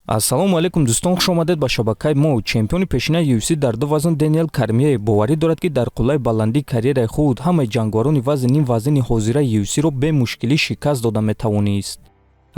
ассалому алайкум дӯстон, хуш омадед ба шабакаи мо. Чемпиони пешина UFC дар ду вазн Дэниел Кормие боварӣ дорад, ки дар қуллаи баландии карьераи худ ҳамаи ҷангварони вазни ним вазни ҳозираи UFC-ро бе мушкилӣ шикаст дода метавонист.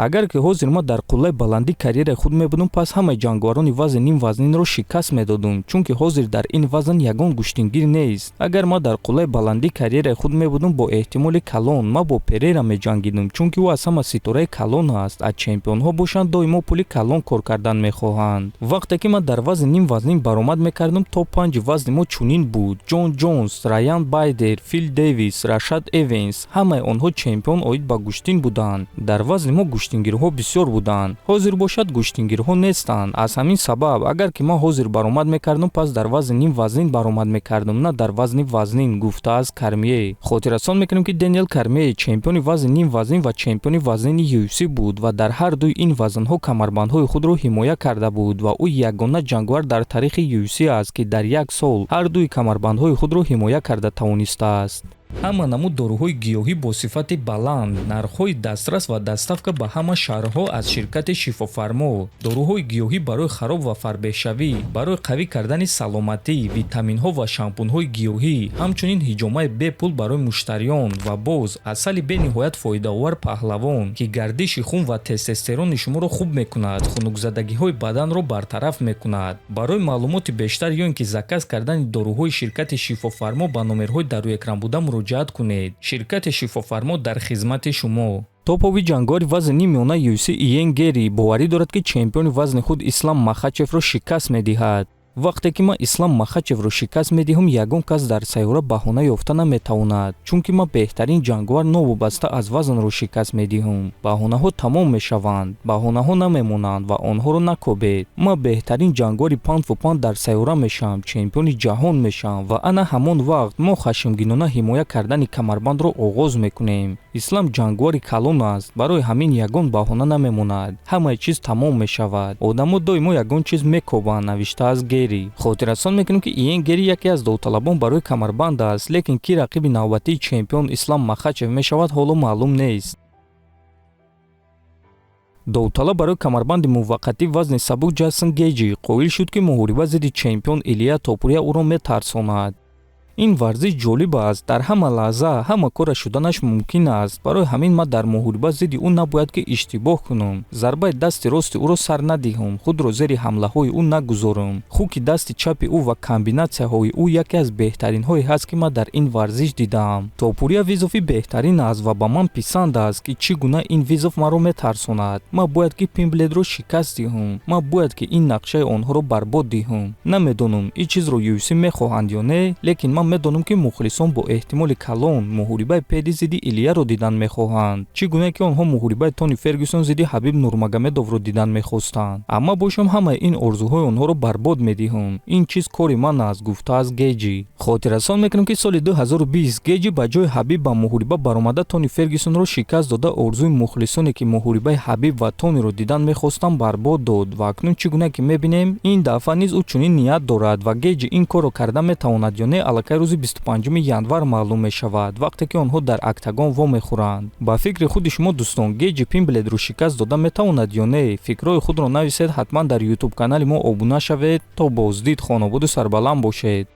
агар ки ҳозир мо дар қуллаи баландии карьераи худ мебудум, пас ҳамаи ҷангварони вазни ним вазнинро шикаст медодум, чунки ҳозир дар ин вазн ягон гӯштингир нест. агар мо дар қуллаи баландии карьераи худ мебудум, бо эҳтимоли калон мо бо Перейра меҷангидум, чунки ӯ аз ҳама ситораи калон аст. аз чемпионҳо бошанд, доимо пули калон кор кардан мехоҳанд. вақте ки ман дар вазни ним вазнин баромад мекардам, топ 5 вазни мо чунин буд: Ҷон Ҷонс, Райан Байдер, Фил Дэвис, Рашад Эвенс. ҳамаи онҳо чемпион оид ба гӯштин буданд. дар вазни мо гӯштингирҳо бисёр буданд. ҳозир бошад гӯштингирҳо нестанд. аз ҳамин сабаб агар ки ман ҳозир баромад мекардам, пас дар вазни ним вазнин баромад мекардам, на дар вазни вазнин, гуфтааст Кормие. хотиррасон мекунем, ки Дэниел Кормие чемпиони вазни ним вазнин ва чемпиони вазнини UFC буд ва дар ҳар дуи ин вазнҳо камарбандҳои худро ҳимоя карда буд ва ӯ ягона ҷангвар дар таърихи UFC аст, ки дар як сол ҳар дуи камарбандҳои худро ҳимоя карда тавонистааст. ҳама намуд доруҳои гиёҳӣ бо сифати баланд, нархҳои дастрас ва дастафка ба ҳама шаҳрҳо аз ширкати Шифофармо. доруҳои гиёҳӣ барои хароб ва фарбеҳшавӣ, барои қавӣ кардани саломатӣ, витаминҳо ва шампунҳои гиёҳӣ, ҳамчунин ҳиҷомаи бепул барои муштариён ва боз асали бениҳоят фоидаовар паҳлавон, ки гардиши хун ва тестостерони шуморо хуб мекунад, хунукзадагиҳои баданро бартараф мекунад. барои маълумоти бештар ё ин ки заказ кардани доруҳои ширкати Шифофармо ба номерҳои дар рӯи экран буда муроҷиат кунед. ширкати Шифофармо дар хизмати шумо. топови ҷангвори вазни нимёна UFC Иен Гери боварӣ дорад, ки чемпиони вазни худ Ислам Махачевро шикаст медиҳад. вақте ки ма Ислам Махачевро шикаст медиҳам, ягон кас дар сайёра баҳона ёфта наметавонад, чунки ма беҳтарин ҷангвар новобаста аз вазнро шикаст медиҳам. баҳонаҳо тамом мешаванд, баҳонаҳо намемонанд ва онҳоро накобед. ма беҳтарин ҷангвори панд-фу-панд дар сайёра мешавам, чемпиони ҷаҳон мешавам ва ана ҳамон вақт мо хашмгинона ҳимоя кардани камарбандро оғоз мекунем. ислам ҷангвори калон аст, барои ҳамин ягон баҳона намемонад. ҳамаи чиз тамом мешавад. одамо доимо ягон чиз мекобанд, навиштааст Гери. хотиррасон мекунем, ки Иен Гери яке аз довталабон барои камарбанд аст, лекин ки рақиби навбатии чемпион Ислам Махачев мешавад, ҳоло маълум нест. довталаб барои камарбанди муваққатӣ вазни сабук Ҷейсон Гейҷи қоил шуд, ки муҳориба зидди чемпион Илия Топурия ӯро метарсонад. ин варзиш ҷолиб аст. дар ҳама лаҳза ҳама кора шуданаш мумкин аст. барои ҳамин ман дар муҳориба зидди ӯ набояд ки иштибоҳ кунам. зарбаи дасти рости ӯро сар надиҳам, худро зери ҳамлаҳои ӯ нагузорам. хуки дасти чапи ӯ ва комбинатсияҳои ӯ яке аз беҳтаринҳое ҳаст, ки ман дар ин варзиш дидам. Топурия визофи беҳтарин аст ва ба ман писанд аст, ки чӣ гуна ин визоф маро метарсонад. ман бояд ки Пимбледро шикаст диҳам. ман бояд ки ин нақшаи онҳоро барбод диҳам. намедонам ин чизро UFC мехоҳанд ё не, лекин ман медонам, ки мухлисон бо эҳтимоли калон муҳорибаи педи зидди Илияро дидан мехоҳанд. чӣ гуна ки онҳо муҳорибаи Тони Фергюсон зидди Ҳабиб Нурмагомедовро дидан мехостанд. аммо бошам ҳамаи ин орзуҳои онҳоро барбод медиҳам. ин чиз кори ман аст, гуфтааст Гейҷи. хотиррасон мекунем, ки соли 2020 Гейҷи ба ҷои Ҳабиб ба муҳориба баромада Тони Фергюсонро шикаст дода, орзуи мухлисоне ки муҳорибаи Ҳабиб ва Тониро дидан мехостанд барбод дод. ва акнун чӣ гуна ки мебинем, ин дафъа низ ӯ чунин ният дорад ва Гейҷи ин корро карда метавонад ё не, аллакай рӯзи 25 январ маълум мешавад, вақте ки онҳо дар октагон вомехӯранд. ба фикри худи шумо дӯстон, Гейҷи Пимбледро шикаст дода метавонад ё не? фикрҳои худро нависед. ҳатман дар YouTube канали мо обуна шавед. то боздид, хонободу сарбаланд бошед.